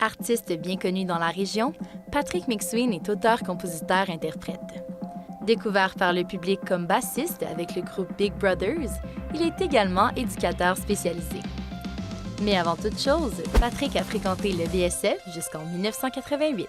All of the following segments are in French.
Artiste bien connu dans la région, Patrick McSween est auteur-compositeur-interprète. Découvert par le public comme bassiste avec le groupe Big Brothers, il est également éducateur spécialisé. Mais avant toute chose, Patrick a fréquenté le VSF jusqu'en 1988.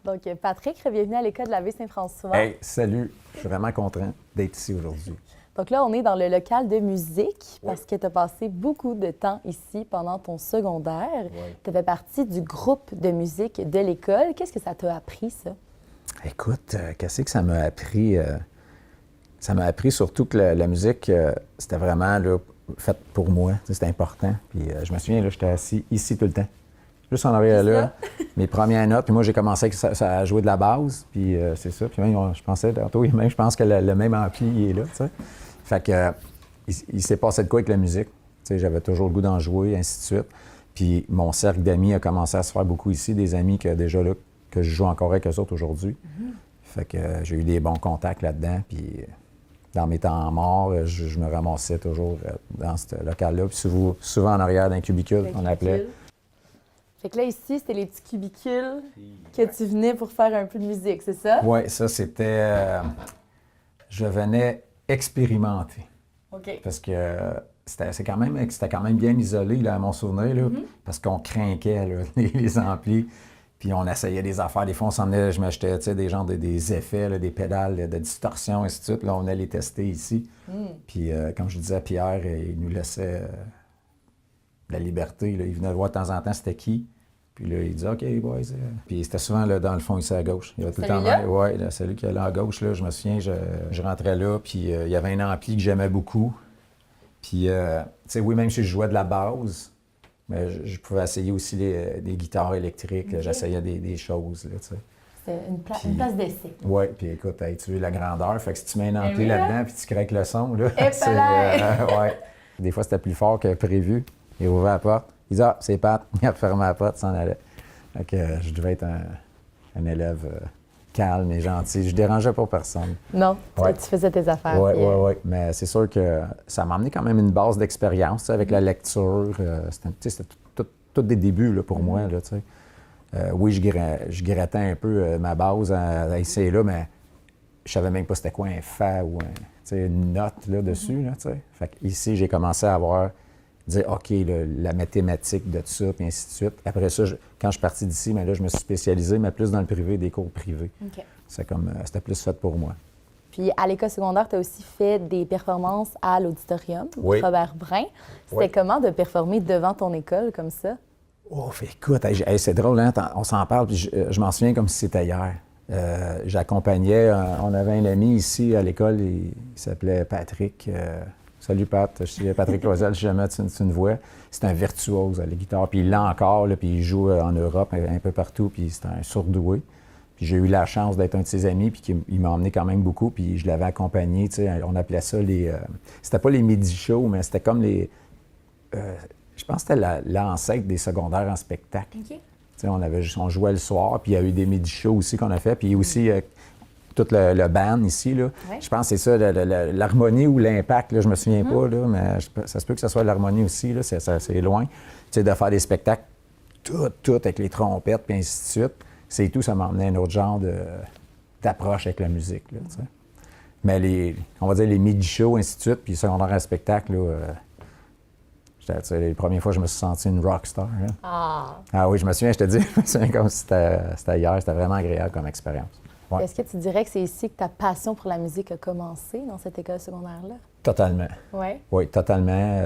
Donc, Patrick, bienvenue à l'École de la Baie-Saint-François. Hey, salut! Je suis vraiment content d'être ici aujourd'hui. Donc là, on est dans le local de musique parce que tu as passé beaucoup de temps ici pendant ton secondaire. Tu fais partie du groupe de musique de l'école. Qu'est-ce que ça t'a appris, ça? Écoute, qu'est-ce que ça m'a appris? Ça m'a appris surtout que la musique, c'était vraiment là, faite pour moi. C'était important. Puis je me souviens, là, j'étais assis ici tout le temps. Juste en arrière là, mes premières notes. Puis moi, j'ai commencé à jouer de la base. Puis c'est ça. Puis même, je pensais tantôt, je pense que le même ampli il est là, tu sais. Fait que il s'est passé de quoi avec la musique. Tu sais, j'avais toujours le goût d'en jouer, ainsi de suite. Puis mon cercle d'amis a commencé à se faire beaucoup ici. Des amis que déjà là, que je joue encore avec eux autres aujourd'hui. Fait que j'ai eu des bons contacts là-dedans. Puis dans mes temps morts, je me ramassais toujours dans ce local-là. Puis souvent en arrière d'un cubicule, on appelait. Fait que là, ici, c'était les petits cubicules que tu venais pour faire un peu de musique, c'est ça? Oui, ça, c'était... je venais expérimenter. OK. Parce que c'était quand même bien isolé, là, à mon souvenir, là, parce qu'on craquait là, les amplis, puis on essayait des affaires. Des fois, on s'en venait, je m'achetais des effets, là, des pédales de distorsion, et ainsi de suite. Là, on allait les tester ici. Puis, comme je disais à Pierre, il nous laissait... la liberté, là. Il venait voir de temps en temps c'était qui. Puis là, il disait « OK, boys. » Puis c'était souvent là, dans le fond, ici à gauche. Il y avait tout le temps... Oui, celui qui allait à gauche, là, je me souviens, je rentrais là, puis il y avait un ampli que j'aimais beaucoup. Puis, tu sais, oui, même si je jouais de la base, mais je pouvais essayer aussi des guitares électriques. Okay. J'essayais des choses, là, tu sais. C'était une place d'essai. Oui, puis écoute, tu veux la grandeur. Fait que si tu mets un ampli là-dedans, puis tu craques le son, là... ouais. Des fois, c'était plus fort que prévu. Il ouvrait la porte. Il disait « Ah, c'est Pat. » Il a fermé la porte, s'en allait. Fait que je devais être un élève calme et gentil. Je dérangeais pas personne. Non, tu faisais tes affaires. Oui. Mais c'est sûr que ça m'a amené quand même une base d'expérience avec la lecture. C'était tout des débuts là, pour moi. Là, oui, je grattais un peu ma base à essayer là, mais je savais même pas c'était quoi un fa ou une note là, dessus. Là, fait que ici, j'ai commencé à dire OK, la mathématique de tout ça, puis ainsi de suite. Après ça, quand je suis parti d'ici, mais là, je me suis spécialisé, mais plus dans le privé, des cours privés. Okay. C'était plus fait pour moi. Puis à l'école secondaire, tu as aussi fait des performances à l'auditorium, Robert Brin. C'était comment de performer devant ton école comme ça? Oh, écoute, c'est drôle, hein? On s'en parle, puis je m'en souviens comme si c'était hier. J'accompagnais, on avait un ami ici à l'école, il s'appelait Patrick. Salut Pat, je suis Patrick Loisel, si jamais tu me vois. C'est un virtuose à la guitare, puis il l'a encore, là, puis il joue en Europe un peu partout, puis c'est un surdoué. Puis j'ai eu la chance d'être un de ses amis, puis il m'a emmené quand même beaucoup, puis je l'avais accompagné, tu sais, on appelait ça les... c'était pas les midi-shows, mais c'était comme les... je pense que c'était l'ancêtre des secondaires en spectacle. Okay. Tu sais, on jouait le soir, puis il y a eu des midi-shows aussi qu'on a fait, puis aussi... tout le band ici, là. Je pense que c'est ça, l'harmonie ou l'impact, là, je me souviens pas, là, mais ça se peut que ce soit l'harmonie aussi, là, c'est loin. Tu sais, de faire des spectacles tout avec les trompettes, puis ainsi de suite, c'est tout, ça m'a emmené à un autre genre d'approche avec la musique, là, tu sais. Mais on va dire les midi-shows, ainsi de suite, puis secondaire à spectacle, là, les premières fois, je me suis senti une rockstar. Ah oui, je me souviens, je te dis, je me souviens comme si c'était hier, c'était vraiment agréable comme expérience. Ouais. Est-ce que tu dirais que c'est ici que ta passion pour la musique a commencé, dans cette école secondaire-là? Totalement. Oui? Oui, totalement.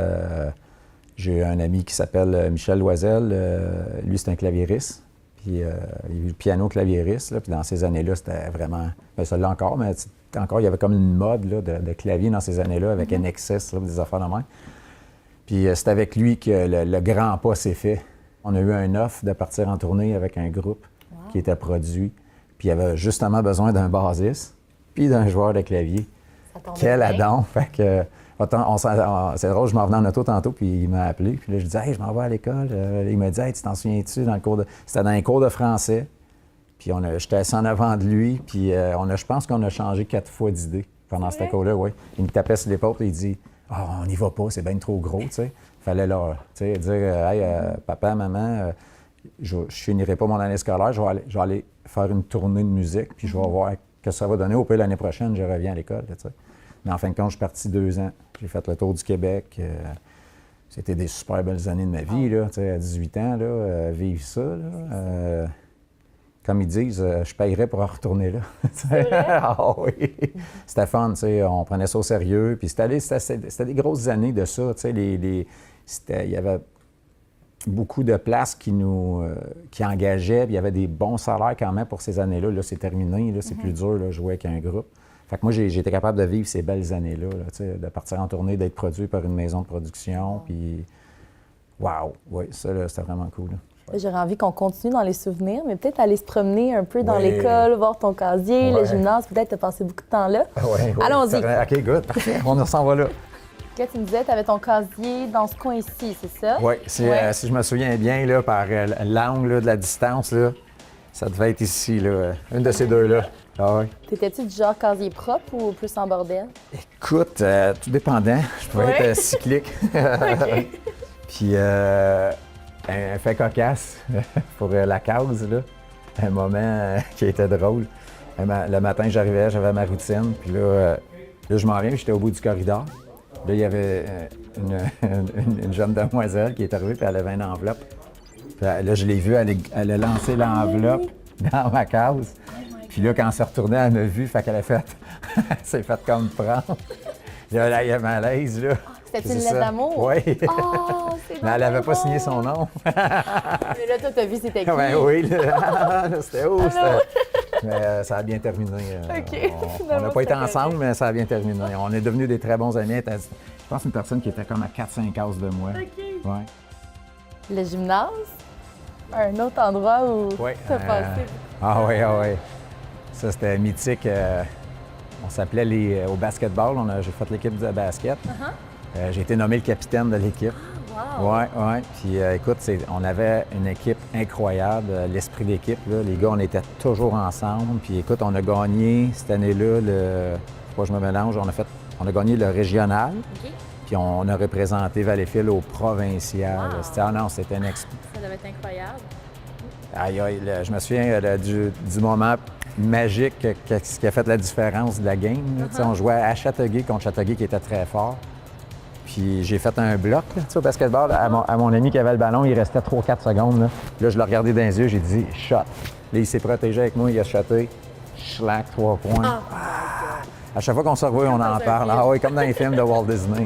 J'ai un ami qui s'appelle Michel Loisel. Lui, c'est un claviériste. Puis il est piano-claviériste. Puis dans ces années-là, c'était vraiment... Bien, ça l'est encore, mais encore, il y avait comme une mode là, de clavier dans ces années-là, avec NXS, là, des affaires de même. Puis c'est avec lui que le grand pas s'est fait. On a eu un offre de partir en tournée avec un groupe qui était produit. Puis il avait justement besoin d'un bassiste puis d'un joueur de clavier. Quel adon! Fait que, c'est drôle, je m'en venais en auto tantôt, puis il m'a appelé. Puis là, je dis « Hey, je m'en vais à l'école. » Il m'a dit « Hey, tu t'en souviens-tu? » C'était dans un cours de français. Puis j'étais assis en avant de lui, puis je pense qu'on a changé 4 fois d'idée pendant cette école-là, oui. Il me tapait sur l'épaule et il dit « Ah, on n'y va pas, c'est bien trop gros, tu sais. » Il fallait leur dire « Hey, papa, maman, je finirai pas mon année scolaire, je vais aller faire une tournée de musique, puis je vais voir ce que ça va donner. Au pire, l'année prochaine, je reviens à l'école, tu sais. » Mais en fin de compte, je suis parti 2 ans. J'ai fait le tour du Québec. C'était des super belles années de ma vie, là, tu sais, à 18 ans, là, vivre ça, là. Comme ils disent, je payerais pour en retourner là. Ah oui! C'était fun, tu sais, on prenait ça au sérieux. Puis c'était des grosses années de ça, tu sais. Il y avait beaucoup de places qui engageaient, puis il y avait des bons salaires quand même pour ces années-là. Là, c'est terminé, là, c'est plus dur, là, jouer avec un groupe. Fait que moi, j'ai été capable de vivre ces belles années-là, là, tu sais, de partir en tournée, d'être produit par une maison de production, puis... Wow! Oui, ça, là, c'était vraiment cool, là. J'aurais envie qu'on continue dans les souvenirs, mais peut-être aller se promener un peu dans l'école, voir ton casier, le gymnase, peut-être te passer beaucoup de temps là. Oui. Allons-y. OK, good, parfait. On s'en va là. Quand tu me disais, tu avais ton casier dans ce coin-ci, c'est ça? Oui, si je me souviens bien, là, par l'angle là, de la distance, là, ça devait être ici, là, une de ces deux-là. Ah oui. T'étais-tu du genre casier propre ou plus en bordel? Écoute, tout dépendant. Je pouvais être cyclique. OK. Puis, un fait cocasse pour la cause, là. Un moment qui était drôle. Le matin, j'arrivais, j'avais ma routine. Puis là, je m'en viens, j'étais au bout du corridor. Là, il y avait une jeune demoiselle qui est arrivée, puis elle avait une enveloppe. Puis là, je l'ai vue, elle a lancé l'enveloppe dans ma case. Puis là, quand elle s'est retournée, elle m'a vu, fait qu'elle a fait... elle s'est fait comme prendre. Là, il y a malaise, là. C'était une lettre d'amour? Oui. Oh, c'est Mais elle n'avait pas signé son nom. Mais là, toi, t'as vu c'était qui? Ben oui, là, c'était où? Mais ça a bien terminé. OK. On n'a pas été ensemble, mais ça a bien terminé. On est devenus des très bons amis. Je pense une personne qui était comme à 4-5 cases de moi. OK. Ouais. Le gymnase? Un autre endroit où t'as passé? Ah oui. Ça, c'était mythique. On s'appelait au basketball. J'ai fait l'équipe de basket. J'ai été nommé le capitaine de l'équipe. Wow! Oui. Puis écoute, on avait une équipe incroyable, l'esprit d'équipe. Les gars, on était toujours ensemble. Puis écoute, on a gagné cette année-là, faut pas que je me mélange, on a gagné le régional. OK. Puis on a représenté Valleyfield au provincial. Wow. C'était un exploit. Ça devait être incroyable. Aïe, je me souviens du moment magique qui a fait la différence de la game. On jouait à Châteauguay contre Châteauguay qui était très fort. Puis j'ai fait un bloc là, au basketball. À mon ami qui avait le ballon, il restait 3-4 secondes. Là, je l'ai regardé dans les yeux, j'ai dit « shot ». Là, il s'est protégé avec moi, il a shoté. Schlack, 3 points. À chaque fois qu'on se revoit, on en parle. Ah oui, comme dans les films de Walt Disney.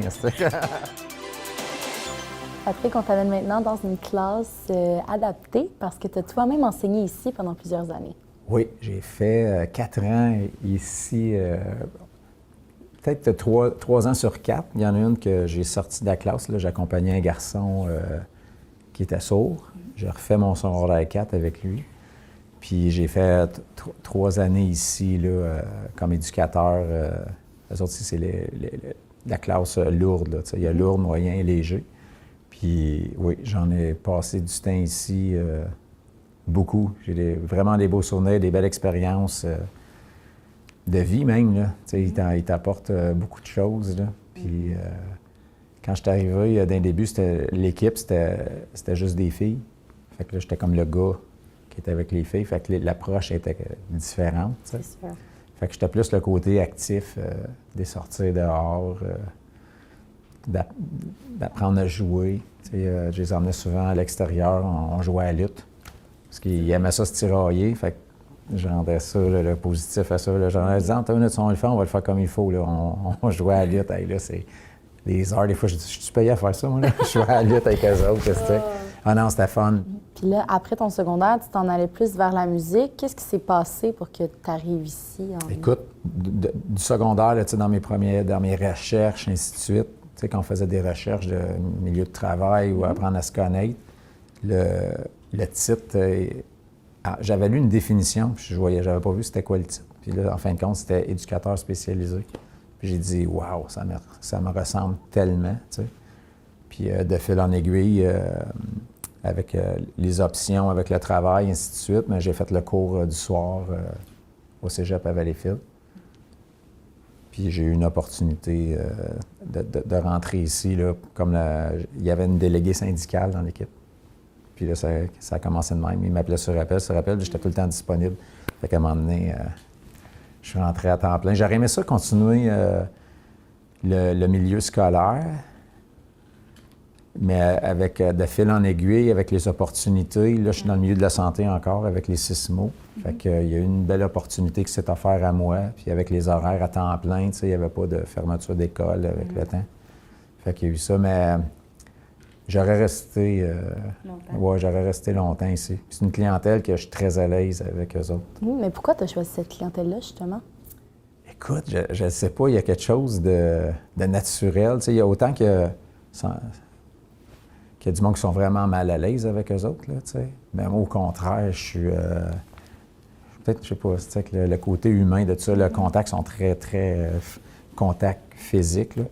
Patrick, on t'amène maintenant dans une classe adaptée parce que tu as toi-même enseigné ici pendant plusieurs années. Oui, j'ai fait 4 ans ici. Peut-être 3 ans sur 4. Il y en a une que j'ai sortie de la classe. Là, j'accompagnais un garçon qui était sourd. J'ai refait mon secondaire 4 avec lui. Puis j'ai fait 3 années ici là, comme éducateur. Eux autres, c'est la classe lourde. Là, il y a lourde, moyen et léger. Puis oui, j'en ai passé du temps ici beaucoup. J'ai vraiment des beaux souvenirs, des belles expériences. De vie même, là. Il t'apporte beaucoup de choses, là. Puis quand je suis arrivé, d'un début, l'équipe, c'était juste des filles. Fait que là, j'étais comme le gars qui était avec les filles. Fait que l'approche était différente, C'est sûr. Fait que j'étais plus le côté actif, des sorties dehors, d'apprendre à jouer. Je les emmenais souvent à l'extérieur, on jouait à la lutte. Parce qu'ils aimaient ça se tirailler. Fait que je rendais ça, le positif à ça. Là. J'en ai dit, on va le faire comme il faut. Là. On jouait à la lutte. Hey, là, c'est des heures. Des fois, je suis payé à faire ça, moi. Là. Je jouais à la lutte avec eux autres. Ah non, c'était fun. Puis là, après ton secondaire, tu t'en allais plus vers la musique. Qu'est-ce qui s'est passé pour que tu arrives ici? Écoute, du secondaire, là, dans mes recherches, ainsi de suite, quand on faisait des recherches de milieu de travail ou apprendre à se connaître, le titre... j'avais lu une définition, puis j'avais pas vu c'était quoi le titre. Puis là, en fin de compte, c'était éducateur spécialisé. Puis j'ai dit, waouh, ça me ressemble tellement, tu sais. Puis de fil en aiguille, avec les options, avec le travail, ainsi de suite. Mais j'ai fait le cours du soir au cégep à Valleyfield. Puis j'ai eu une opportunité de rentrer ici, là, comme il y avait une déléguée syndicale dans l'équipe. Puis là, ça a commencé de même. Il m'appelait sur appel, j'étais tout le temps disponible. Fait qu'à un moment donné, je suis rentré à temps plein. J'aurais aimé ça continuer le milieu scolaire, mais avec de fil en aiguille, avec les opportunités. Là, je suis dans le milieu de la santé encore, avec les 6 mots. Fait qu'il y a eu une belle opportunité qui s'est offerte à moi. Puis avec les horaires à temps plein, tu sais, il n'y avait pas de fermeture d'école avec le temps. Fait qu'il y a eu ça, mais j'aurais resté... j'aurais resté longtemps ici. Puis c'est une clientèle que je suis très à l'aise avec eux autres. Mais pourquoi tu as choisi cette clientèle-là, justement? Écoute, je ne sais pas, il y a quelque chose de naturel. Tu sais, il y a autant qu'il y a du monde qui sont vraiment mal à l'aise avec eux autres, là, tu sais. Mais moi, au contraire, je suis... peut-être, je sais pas, c'est que le côté humain de ça, le contact sont très, très... contact physique, là.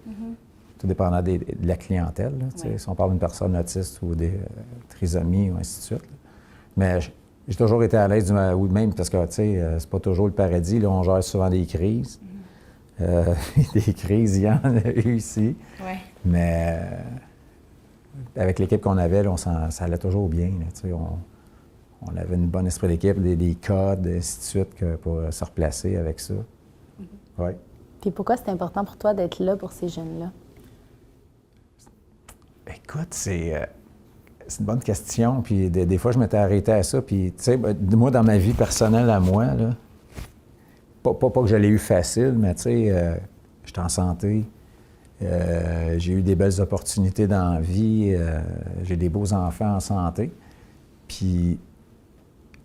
Tout dépendant de la clientèle, là, tu sais. Si on parle d'une personne autiste ou des trisomies ou ainsi de suite. Là. Mais j'ai toujours été à l'aise, ou même parce que, tu sais, c'est pas toujours le paradis. Là, on gère souvent des crises. Des crises, il y en a eu ici. Ouais. Mais avec l'équipe qu'on avait, là, ça allait toujours bien. Là, tu sais, on avait une bonne esprit d'équipe, des codes, ainsi de suite, pour se replacer avec ça. Oui. Puis pourquoi c'est important pour toi d'être là pour ces jeunes-là? Écoute, c'est une bonne question. Puis des fois, je m'étais arrêté à ça. Puis, tu sais, moi, dans ma vie personnelle à moi, là, pas que je l'ai eu facile, mais tu sais, j'étais en santé. J'ai eu des belles opportunités dans la vie. J'ai des beaux enfants en santé. Puis,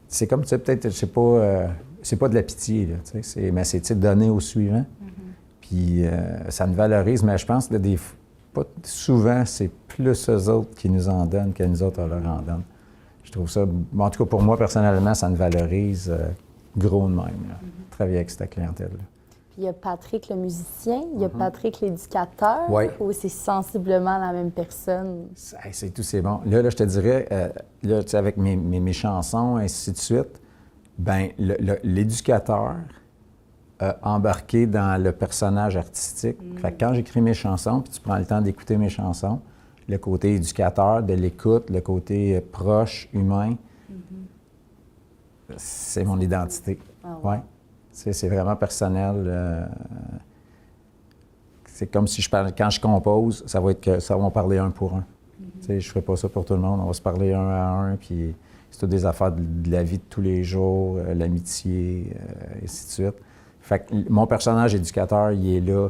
c'est comme, tu sais, peut-être, je sais pas, c'est pas de la pitié, là, tu sais, mais c'est, tu sais, donner au suivant. Puis, ça me valorise, mais je pense que pas souvent, c'est plus eux autres qui nous en donnent que nous autres, on leur en donne. Je trouve ça, en tout cas, pour moi, personnellement, ça me valorise gros de même, là, travailler avec cette clientèle-là. Puis il y a Patrick le musicien, il y a Patrick l'éducateur, ou c'est sensiblement la même personne? C'est tout, c'est bon. Là, je te dirais, là, tu sais, avec mes chansons, ainsi de suite, bien, l'éducateur a embarqué dans le personnage artistique. Fait que quand j'écris mes chansons, puis tu prends le temps d'écouter mes chansons, le côté éducateur, de l'écoute, le côté proche, humain, c'est mon identité. Ouais. C'est vraiment personnel. C'est comme si quand je compose, ça va être que ça va parler un pour un. Tu sais, je ne ferai pas ça pour tout le monde. On va se parler un à un, puis c'est toutes des affaires de la vie de tous les jours, l'amitié, et ainsi de suite. Fait que mon personnage éducateur, il est là.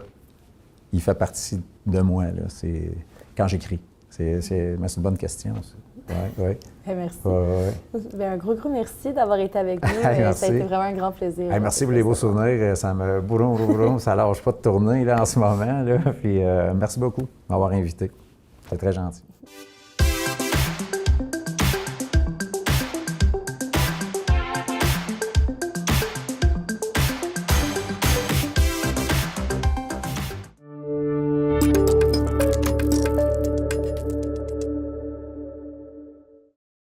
Il fait partie de moi, là. C'est quand j'écris. Mais c'est une bonne question, ça. Oui. Merci. Ouais. Un gros merci d'avoir été avec nous. Ça a été vraiment un grand plaisir. Merci pour les beaux souvenirs. Ça me bourron, ça lâche pas de tourner là, en ce moment. Là. Puis, merci beaucoup de m'avoir invité. C'est très gentil.